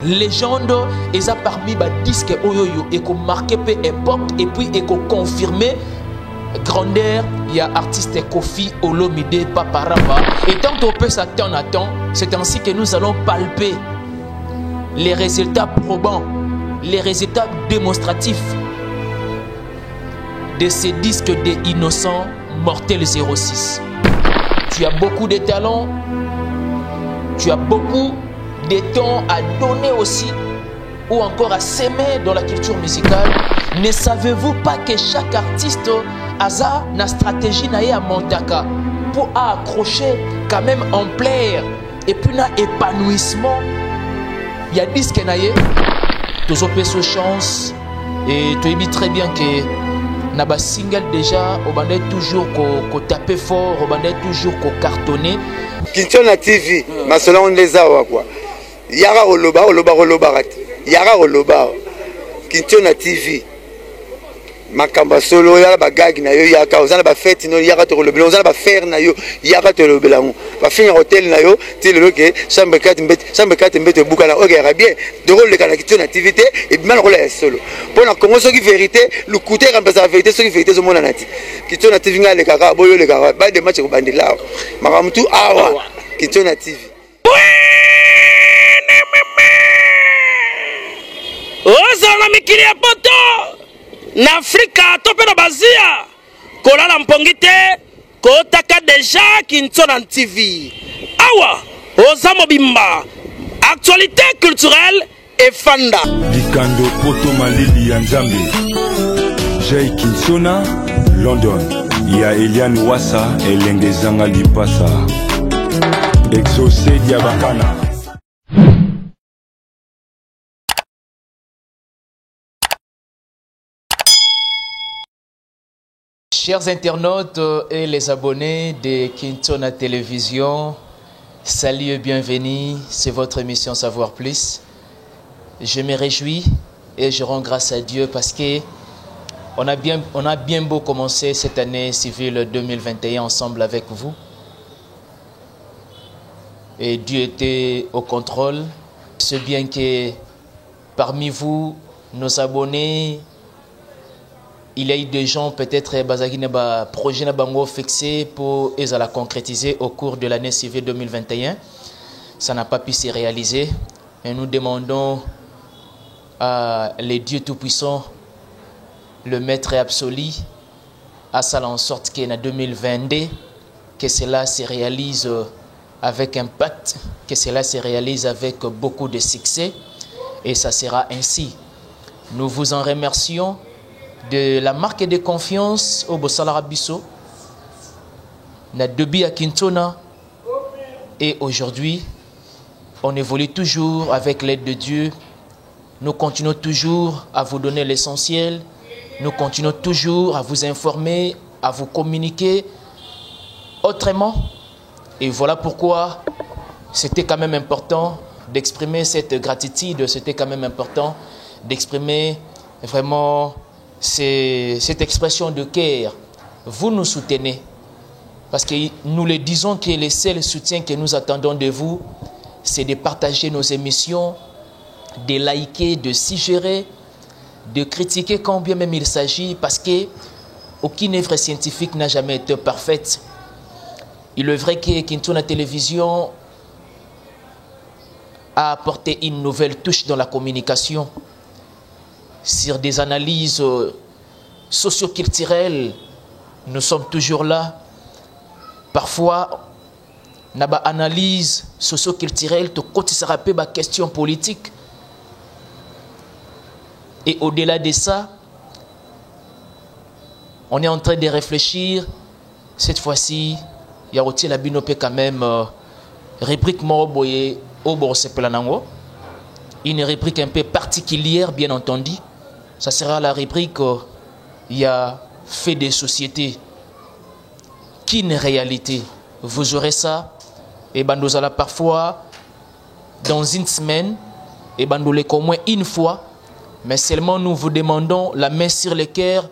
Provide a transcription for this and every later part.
Légende et ça parmi les disques oyoyo et qu'on marqué peu époque et puis et qu'on confirmé grandeur. Il y a artiste Kofi Olomide Paparaba et tant qu'on peut s'attendre à temps, c'est ainsi que nous allons palper les résultats probants, les résultats démonstratifs de ces disques des innocents mortels 06. Tu as beaucoup de talent, tu as beaucoup de temps à donner aussi ou encore à s'aimer dans la culture musicale. Ne savez-vous pas que chaque artiste a une stratégie à montaka pour accrocher quand même en plaire et puis un épanouissement. Il y a des disques tous ont fait chance et tu dis très bien que na single déjà on bandait toujours qu'on taper fort, on bandait toujours qu'on cartonner. Kintona TV, ma cela on les a quoi. Yara oloba Yara oloba Kintona TV. Makamba solo yara bagag na yo yaka ozana ba fête no yara to lobela ozana ba faire na yo yara to lobela ngo ba finir hôtel na yo ti le que chambre 4 mbete bukana o yara bien de rôle kana Kintona TV et bien rôle ya solo pour na Congo ce qui vérité le côté remplacer la vérité ce qui vérité zo mona nati Kintona TV ngale kaka boyo le kaka ba de match ko bandila makamtu awa Kintona TV ozala mikili ya poto na Afrika tope na bazia kolala mpongi te kotaka deja Kintona TV awa oza mobimba actualité culturelle et fanda Likando poto malili ya Nzambe Jay Kintona London ya Eliane Wassa elengezanga lipasa exaucé diabakana. Chers internautes et les abonnés de Kintona Télévision, salut et bienvenue, c'est votre émission Savoir Plus. Je me réjouis et je rends grâce à Dieu parce que on a bien beau commencer cette année civile 2021 ensemble avec vous. Et Dieu était au contrôle. C'est bien que parmi vous, nos abonnés, il y a eu des gens peut-être projet na bango fixé pour la concrétiser au cours de l'année civile 2021. Ça n'a pas pu se réaliser. Et nous demandons à les dieux tout-puissants, le maître absolu, à ça en sorte qu'en 2022, que cela se réalise avec impact, que cela se réalise avec beaucoup de succès. Et ça sera ainsi. Nous vous en remercions de la marque de confiance au Bossalara Bisso, na debi à Kintona, et aujourd'hui, on évolue toujours avec l'aide de Dieu. Nous continuons toujours à vous donner l'essentiel. Nous continuons toujours à vous informer, à vous communiquer autrement. Et voilà pourquoi c'était quand même important d'exprimer cette gratitude. C'était quand même important d'exprimer vraiment cette expression de cœur. Vous nous soutenez. Parce que nous le disons que le seul soutien que nous attendons de vous, c'est de partager nos émissions, de liker, de suggérer, de critiquer quand bien même il s'agit, parce que aucune œuvre scientifique n'a jamais été parfaite. Il est vrai que Kintona Télévision a apporté une nouvelle touche dans la communication sur des analyses socio-culturelles. Nous sommes toujours là. Parfois, na ba analyse socio-culturelle, to côté ça rappelle ba question politique. Et au-delà de ça, on est en train de réfléchir. Cette fois-ci, il y a aussi la binopé quand même rubrique Moroboye au Borsepelanango. Une rubrique un peu particulière, bien entendu. Ça sera la rubrique il y a fait des sociétés. Qu'une réalité. Vous aurez ça. Et ben nous allons parfois dans une semaine. Et ben nous l'avons au moins une fois. Mais seulement nous vous demandons la main sur le cœur.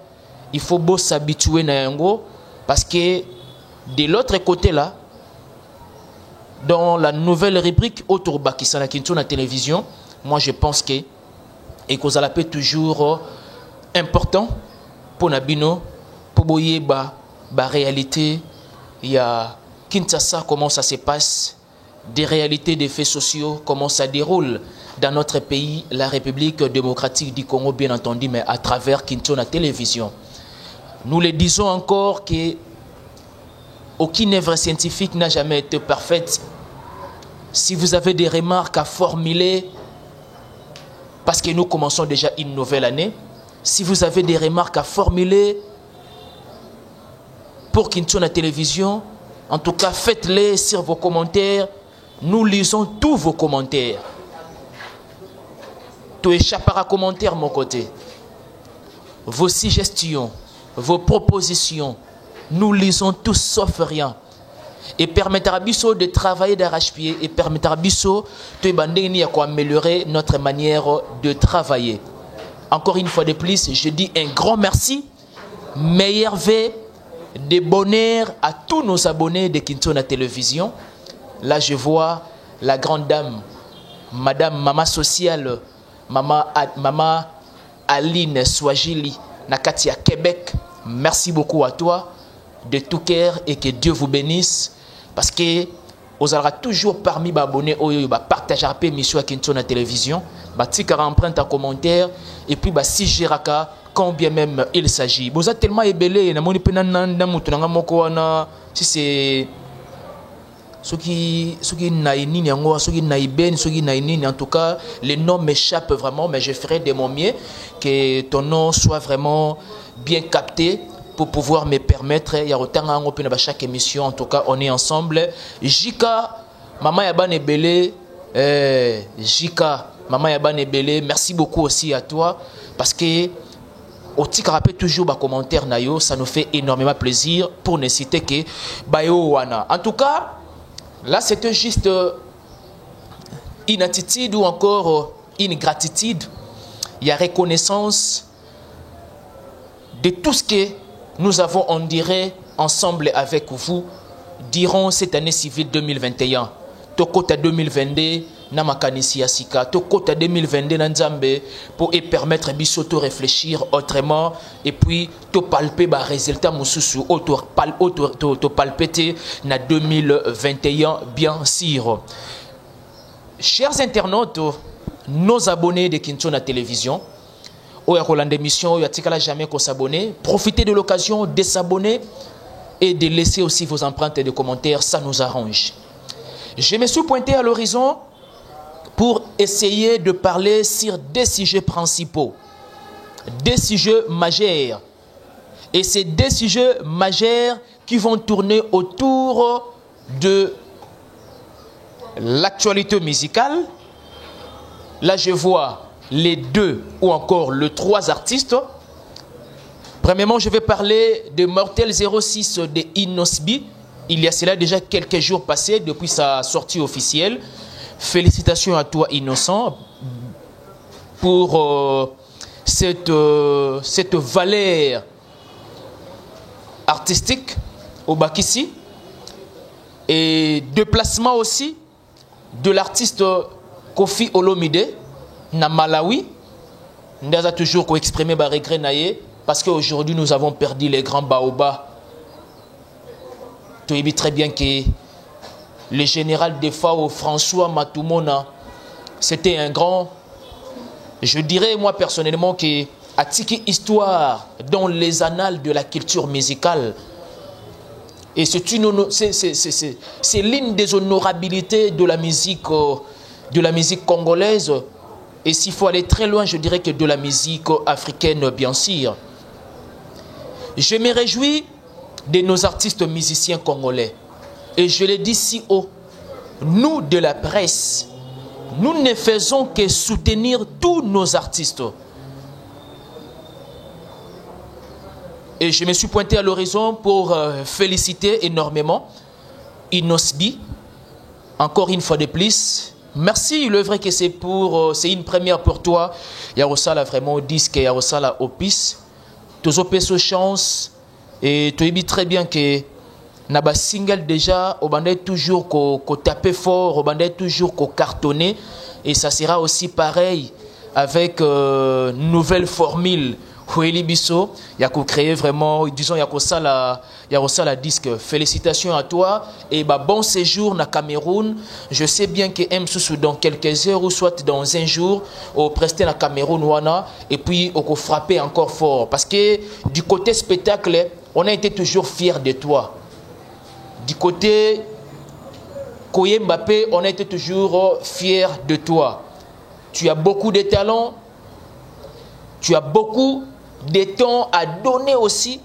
Il faut beau s'habituer Nayango. Parce que de l'autre côté là, dans la nouvelle rubrique autour Bakisana Kintona Télévision, moi je pense que et que ça peut toujours important pour Nabino, pour boyer ba réalité. Il y a Kinshasa, comment ça se passe, des réalités des faits sociaux, comment ça déroule dans notre pays, la République démocratique du Congo, bien entendu, mais à travers Kinshasa télévision. Nous le disons encore que aucune œuvre scientifique n'a jamais été parfaite. Si vous avez des remarques à formuler, parce que nous commençons déjà une nouvelle année, si vous avez des remarques à formuler pour Kinshasa télévision, en tout cas faites-les sur vos commentaires. Nous lisons tous vos commentaires. Tu échapperas à commentaire mon côté. Vos suggestions, vos propositions, nous lisons tous sauf rien. Et permettra biso de travailler d'arrache-pied et permettra biso de améliorer notre manière de travailler. Encore une fois de plus, je dis un grand merci, meilleur vœu de bonheur à tous nos abonnés de Kinshasa Télévision. Là, je vois la grande dame, Madame Mama Sociale, Mama Aline Swahili, Nakatia Québec. Merci beaucoup à toi de tout cœur et que Dieu vous bénisse. Parce que vous aurez toujours parmi les abonnés qui partagent l'émission à Kinshasa Télévision, qui empruntent un commentaire et puis si Jiraka, quand bien même il s'agit. Vous êtes tellement ébélé, si c'est ceux qui en tout cas, les noms m'échappent vraiment, mais je ferai de mon mieux que ton nom soit vraiment bien capté pour pouvoir me permettre, il y a autant à chaque émission, en tout cas, on est ensemble. Jika, Maman Yaban Ebele, Jika, Maman Yaban Ebele, merci beaucoup aussi à toi, parce que au tic rappelle toujours bas commentaire nayo, ça nous fait énormément plaisir pour ne citer que Bayo Wana. En tout cas, là c'était juste une attitude ou encore une gratitude. Il y a reconnaissance de tout ce que nous avons, on dirait, ensemble avec vous, durant cette année civile 2021. Tokota 2022, Namakanisi Asika, Tokota 2022, Nanzambe, pour permettre Bisoto réfléchir autrement et puis te palper les résultats Moussousou, te palper na 2021, bien sûr. Chers internautes, nos abonnés de Kinshasa Télévision, ou à l'émission, il n'y a jamais qu'à s'abonner. Profitez de l'occasion de s'abonner et de laisser aussi vos empreintes et de commentaires, ça nous arrange. Je me suis pointé à l'horizon pour essayer de parler sur des sujets principaux, des sujets majeurs. Et ces deux sujets majeurs qui vont tourner autour de l'actualité musicale. Là, je vois les deux ou encore les trois artistes. Premièrement, je vais parler de Mortel 06 de Inosbi. Il y a cela déjà quelques jours passés depuis sa sortie officielle. Félicitations à toi, Innocent, pour cette valeur artistique au Bakissi. Et déplacement aussi de l'artiste Kofi Olomide na Malawi. Nous avons toujours exprimé des regrets parce qu'aujourd'hui nous avons perdu les grands baobabs. Tu sais très bien que le général de FAO François Matumona, c'était un grand, je dirais moi personnellement que Atiki histoire dans les annales de la culture musicale. Et c'est l'une des honorabilités de la musique congolaise. Et s'il faut aller très loin, je dirais que de la musique africaine, bien sûr. Je me réjouis de nos artistes musiciens congolais. Et je le dis si haut, nous de la presse, nous ne faisons que soutenir tous nos artistes. Et je me suis pointé à l'horizon pour féliciter énormément Inosbi, encore une fois de plus. Merci, le vrai que c'est une première pour toi. Il y a aussi vraiment disque, il y a aussi la opis. Tous aux chance et tu dis très bien que naba single déjà, au bandé toujours qu'on taper fort, au bandé toujours qu'on cartonner Et ça sera aussi pareil avec nouvelle formule. Il y a créé vraiment, disons, il y a ça la disque. Félicitations à toi et bon séjour na Cameroun. Je sais bien que M. dans quelques heures ou soit dans un jour, au presté na Cameroun wana et puis au frapper encore fort. Parce que du côté spectacle, on a été toujours fiers de toi. Du côté Koye Mbappé, on a été toujours fiers de toi. Tu as beaucoup de talent, tu as beaucoup de temps à donner aussi,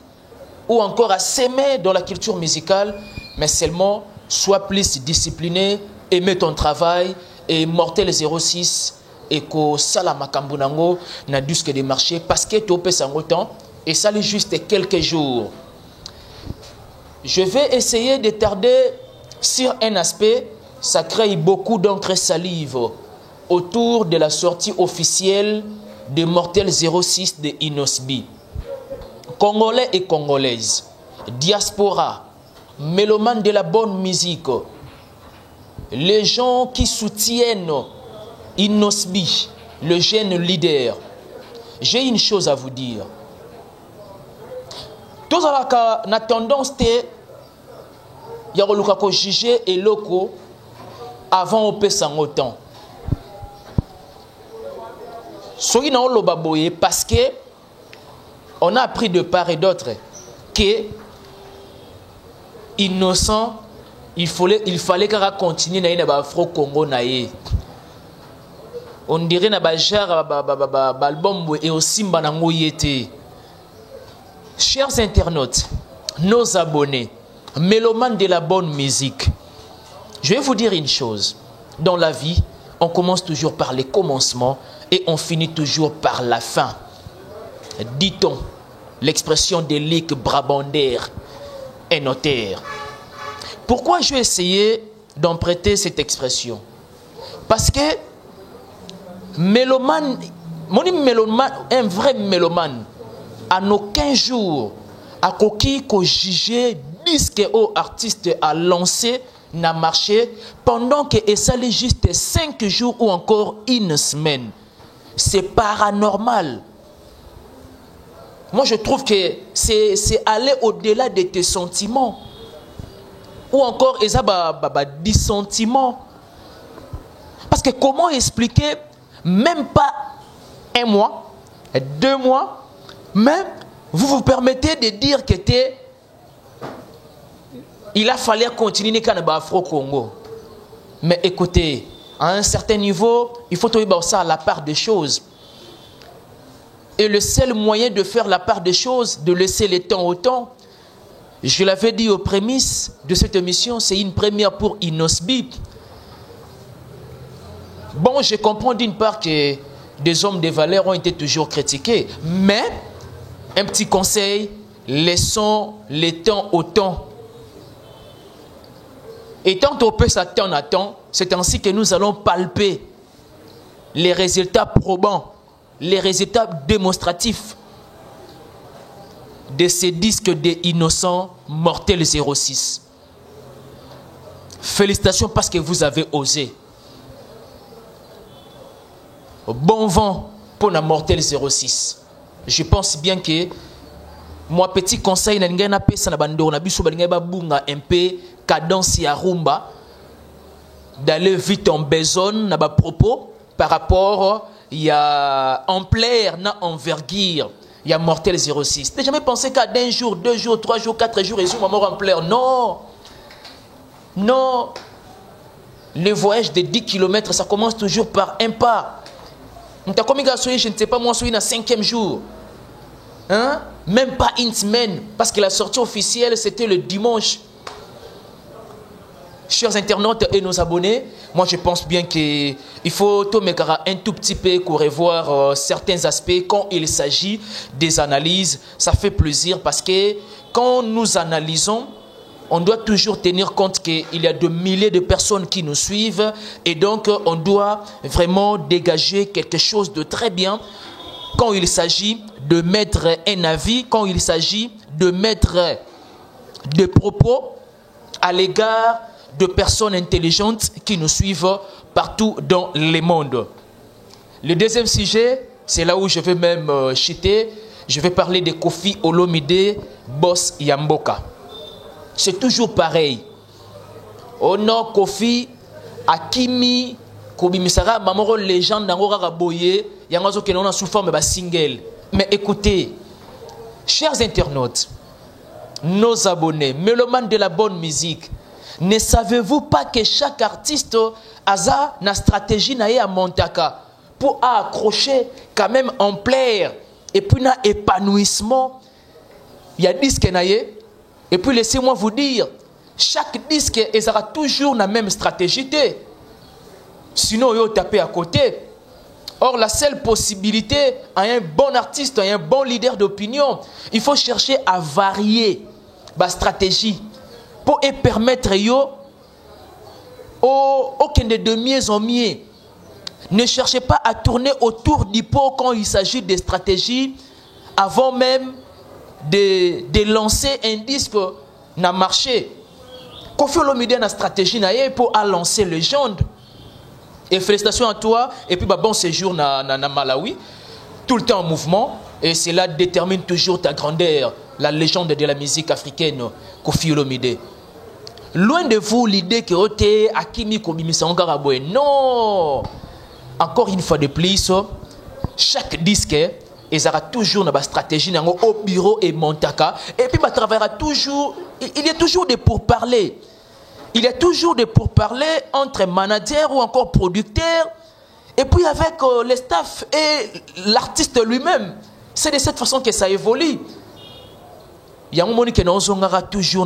ou encore à s'aimer dans la culture musicale, mais seulement sois plus discipliné, aimez ton travail, et Mortel 06, et que Salama Kambunango n'a disque de marché, parce que tu peux s'en autant, et ça l'est juste quelques jours. Je vais essayer de tarder sur un aspect, ça crée beaucoup d'encre salive autour de la sortie officielle de Mortel 06 de Inosbi. Congolais et Congolaises, diaspora, mélomanes de la bonne musique, les gens qui soutiennent Inosbi, le jeune leader, j'ai une chose à vous dire. Tous la tendance de juger et locaux avant au pesant autant. Soyez dans le baboye parce que on a appris de part et d'autre que innocent, il fallait qu'on continue na Afro Congo naïe. On dirait na bajar album et aussi banango yete. Chers internautes, nos abonnés, mélomanes de la bonne musique, je vais vous dire une chose. Dans la vie, on commence toujours par les commencements et on finit toujours par la fin. Dit-on, l'expression de Lick Brabander est notaire. Pourquoi je vais essayer d'emprunter cette expression? Parce que mélomane, un vrai mélomane, en aucun jour, à qui qu'on juge disque ou artiste à lancer n'a marché pendant que ça allait juste 5 jours ou encore une semaine. C'est paranormal. Moi, je trouve que c'est aller au-delà de tes sentiments. Ou encore, ils ont des sentiments. Parce que comment expliquer, même pas 1 mois, 2 mois, même vous vous permettez de dire que il a fallu continuer à Afro-Congo. Mais écoutez, à un certain niveau, il faut trouver ça à la part des choses. Et le seul moyen de faire la part des choses, de laisser le temps au temps, je l'avais dit aux prémices de cette émission, c'est une première pour Inosbi. Bon, je comprends d'une part que des hommes de valeur ont été toujours critiqués, mais un petit conseil, laissons le temps au temps. Et tant qu'on peut s'attendre à temps, c'est ainsi que nous allons palper les résultats probants, les résultats démonstratifs de ces disques des innocents Mortel 06. Félicitations parce que vous avez osé. Bon vent pour la Mortel 06. Je pense bien que moi, petit conseil, un peu cadence à rumba, d'aller vite en besogne, n'a pas propos par rapport il y a ampleur, na envergure, il y a Mortel 06. T'as jamais pensé qu'à 1 jour, 2 jours, 3 jours, 4 jours, ils ont mort ampleur? Non, non. Le voyage de 10 km, ça commence toujours par un pas. Je ne sais pas, moi, je suis dans le 5e jour. Hein? Même pas une semaine, parce que la sortie officielle, c'était le dimanche. Chers internautes et nos abonnés, moi je pense bien qu'il faut un tout petit peu revoir certains aspects quand il s'agit des analyses. Ça fait plaisir parce que quand nous analysons, on doit toujours tenir compte qu'il y a de milliers de personnes qui nous suivent et donc on doit vraiment dégager quelque chose de très bien quand il s'agit de mettre un avis, quand il s'agit de mettre des propos à l'égard de personnes intelligentes qui nous suivent partout dans le monde. Le deuxième sujet, c'est là où je vais même chuter. Je vais parler de Koffi Olomide, boss Yamboka. C'est toujours pareil. Oh non, Koffi, Akimi, Kobimisara, Mamoro, légende, Nangora Boye, Yangazo Kenona sous forme de single. Mais écoutez, chers internautes, nos abonnés, mélomanes de la bonne musique, ne savez-vous pas que chaque artiste a une stratégie à Montaka pour accrocher quand même en plaire et puis un épanouissement? Il y a disque naïe et puis laissez-moi vous dire, chaque disque aura toujours la même stratégie. Sinon, il taper à côté. Or, la seule possibilité à un bon artiste, à un bon leader d'opinion, il faut chercher à varier la stratégie pour permettre de mieux en mieux. Ne cherchez pas à tourner autour du pot quand il s'agit de stratégies avant même de lancer un disque dans le marché. Koffi Olomide a une stratégie pour lancer les gens. Et félicitations à toi. Et puis bon séjour na Malawi. Tout le temps en mouvement. Et cela détermine toujours ta grandeur. La légende de la musique africaine, Koffi Olomide. Loin de vous l'idée que Ote Akimi Kobimisa Ngaraboe. Non. Encore une fois de plus, chaque disque il y aura toujours une stratégie au bureau et Montaka. Et puis il travaillera toujours. Il y a toujours des pourparlers. Il y a toujours des pourparlers entre managers ou encore producteurs. Et puis avec le staff et l'artiste lui-même. C'est de cette façon que ça évolue. Il y a un moment qui nous toujours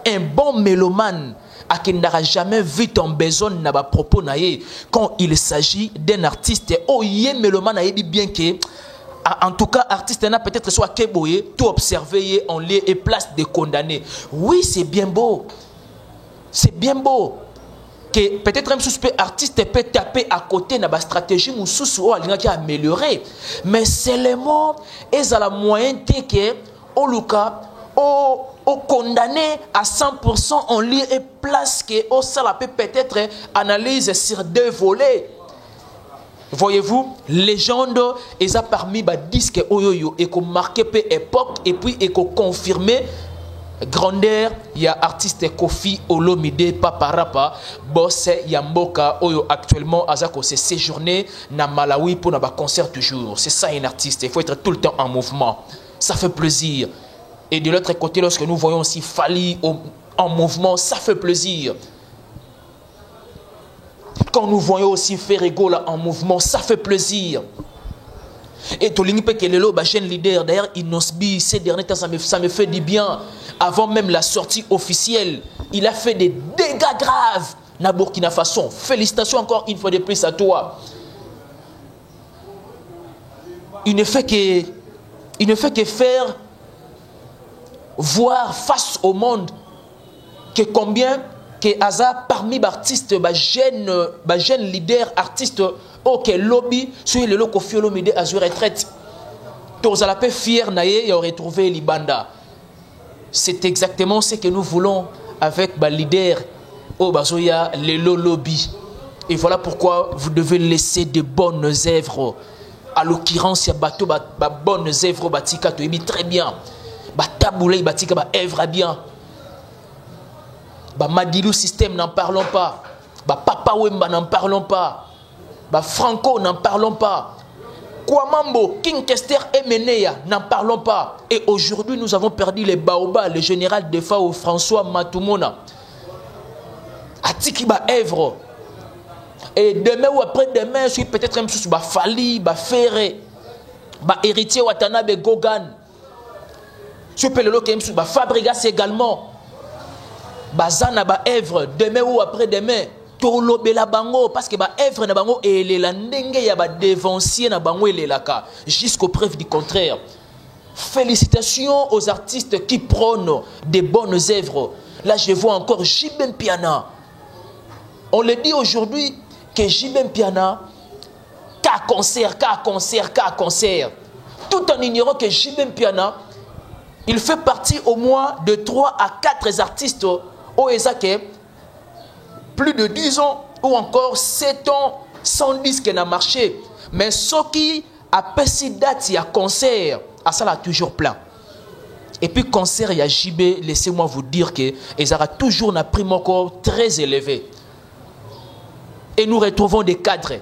un bon mélomane à qui n'aura jamais vu ton besoin n'a pas propos naïe quand il s'agit d'un artiste. Oh, yé mélomane a dit bien que en tout cas artiste n'a peut-être soit keboye tout observer en lieu et place de condamner. Oui, c'est bien beau. C'est bien beau que peut-être même suspect artiste peut taper à côté de la stratégie ou sous qui a amélioré. Mais seulement ils ont la moyenne que au Luka au condamné à 100% en lieu et place que au ça peut-être analyse sur deux volets. Voyez-vous, légende ils ont parmi les disques oyoyo et qu'on marqué peu époque et puis et qu'on confirmé grandeur. Il y a artiste Koffi Olomide Paparapa boss Yamboka oyo actuellement azako se séjourner na Malawi pour un concert toujours. C'est ça un artiste, il faut être tout le temps en mouvement. Ça fait plaisir. Et de l'autre côté, lorsque nous voyons aussi Fally en mouvement, ça fait plaisir. Quand nous voyons aussi Ferrego là en mouvement, ça fait plaisir. Et Tolingipe Kelelo, jeune leader, d'ailleurs, Inosbi, ces derniers temps, ça me fait du bien. Avant même la sortie officielle, il a fait des dégâts graves na Burkina Faso. Félicitations encore une fois de plus à toi. Il ne fait que faire voir face au monde que combien que Aza parmi les artistes, les jeunes leaders artistes, ok lobby sur le Koffi Olomide à retraite. Tous à la paix fier naïe et retrouver Libanda. C'est exactement ce que nous voulons avec les leaders au Bazoya le lobby. Et voilà pourquoi vous devez laisser de bonnes œuvres. À l'occurrence, il y a bateau bonnes œuvres batika to très bien. Bataboulé batika ba œuvre bien. Madilou système n'en parlons pas. Papa Wemba n'en parlons pas. Franco n'en parlons pas. Kwamambo, King Kester et Meneya n'en parlons pas. Et aujourd'hui nous avons perdu les Baoba, le général de Fao François Matumona. Atiki ba œuvre. Et demain ou après-demain, je suis peut-être même sous Fally, Ferré, héritier Watanabe Gogan. Je peux le loquer sous Fabregas également. Bazana ba œuvre demain ou après-demain. Tolobela bango parce que ba œuvre na bango et les landenge ya ba dévancier na bango et les laka jusqu'aux preuves du contraire. Félicitations aux artistes qui prônent des bonnes œuvres. Là je vois encore Jibem Piana. On le dit aujourd'hui que Jibem Piana cas concert. Tout en ignorant que Jibem Piana il fait partie au moins de 3 à 4 artistes au Ezake. Plus de 10 ans ou encore 7 ans sans disque n'a marché. Mais ce qui a passé date, il y a concert, à ça là toujours plein. Et puis concert, il y a JB, laissez-moi vous dire que ils aura toujours un prix encore très élevé. Et nous retrouvons des cadres.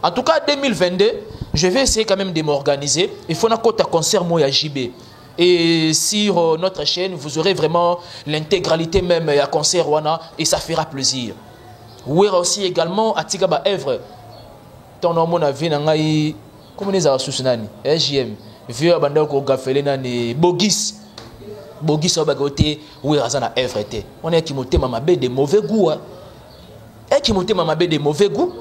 En tout cas, 2022, je vais essayer quand même de m'organiser. Il faut un concert moi à JB. Et sur notre chaîne, vous aurez vraiment l'intégralité même à concert wana et ça fera plaisir. Oui, aussi également à Tigaba Evre. Ton nom a vu nangai comment les a soutenus SJM. Vieux abandon gafele nani Bogis. Bogis au bagoté oui razana Evre était. On est qui monte mamabe de mauvais goût. Et qui monte mamabe de mauvais goût.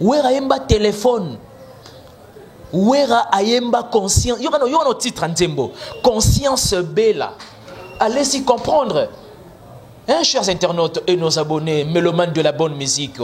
Oui, ayemba téléphone. Ouera ayemba conscience. Il y a un titre en tembo. Conscience bella. Allez-y comprendre. Hein, chers internautes et nos abonnés, mélomanes de la bonne musique.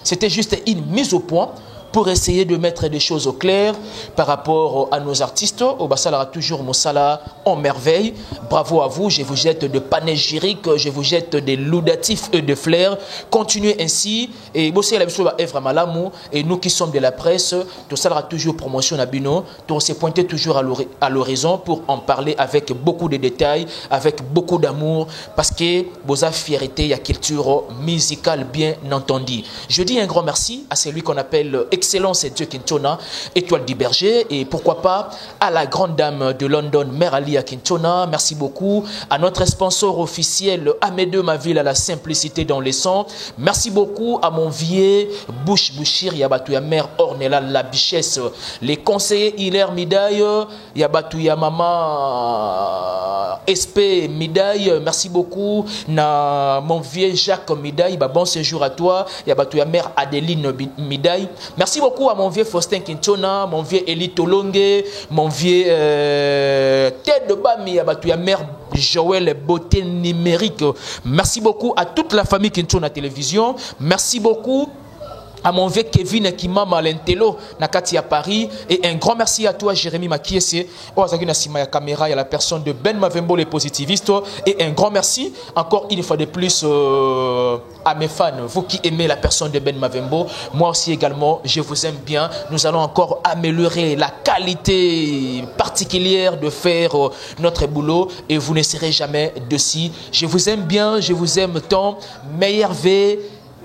C'était juste une mise au point pour essayer de mettre des choses au clair par rapport à nos artistes. Au Bassalara toujours Moussala en merveille. Bravo à vous, je vous jette de panégyrique, je vous jette des laudatifs et de flairs. Continuez ainsi et bosser la mission à Evra Malamou et nous qui sommes de la presse, tout ça sera toujours promotion à Bino. On s'est pointé toujours à l'horizon pour en parler avec beaucoup de détails, avec beaucoup d'amour parce que vous avez fierté, il y a culture musicale bien entendu. Je dis un grand merci à celui qu'on appelle Excellence et Dieu Kintona, Étoile du Berger, et pourquoi pas à la grande dame de London, Mère Alia Kintona. Merci beaucoup à notre sponsor officiel Amédeu Maville à la simplicité dans les sons. Merci beaucoup à mon vieux Bouchir Yabatouya Mère Ornella la Bichesse, les conseillers Hilaire Midaille, Yabatouya Maman SP Midaille. Merci beaucoup à mon vieux Jacques Midaille, bon séjour à toi, Yabatouya Mère Adeline Midaille. Merci beaucoup à mon vieux Faustin Kinchona, mon vieux Eli Tolongue, mon vieux Tête de Bami, à Batouya Mère Joël Beauté Numérique. Merci beaucoup à toute la famille Kinchona Télévision. Merci beaucoup à mon vieux Kevin Kimama Lentelo Nakati à Paris et un grand merci à toi Jérémy Makiese Ozagina Simaya Caméra et à la personne de Ben Mavembo les positivistes et un grand merci encore une fois de plus à mes fans, vous qui aimez la personne de Ben Mavembo, moi aussi également je vous aime bien. Nous allons encore améliorer la qualité particulière de faire notre boulot et vous ne serez jamais dessus. Je vous aime bien, je vous aime tant. Meilleur V.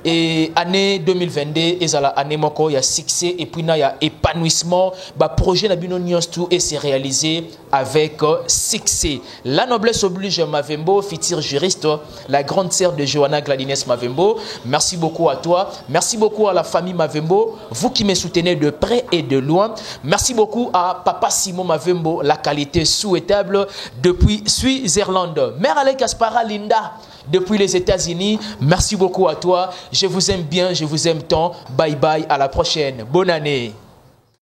Et année 2022, et la année moko, il y a succès et puis il y a épanouissement. Le projet Nabino Nyostou et c'est réalisé avec succès. La noblesse oblige Mavembo, futur juriste, la grande sœur de Johanna Gladines Mavembo. Merci beaucoup à toi. Merci beaucoup à la famille Mavembo, vous qui me soutenez de près et de loin. Merci beaucoup à Papa Simon Mavembo, la qualité souhaitable depuis Suisse-Irlande. Mère Alec Aspara Linda. Depuis les États-Unis, merci beaucoup à toi. Je vous aime bien, je vous aime tant. Bye bye, à la prochaine. Bonne année.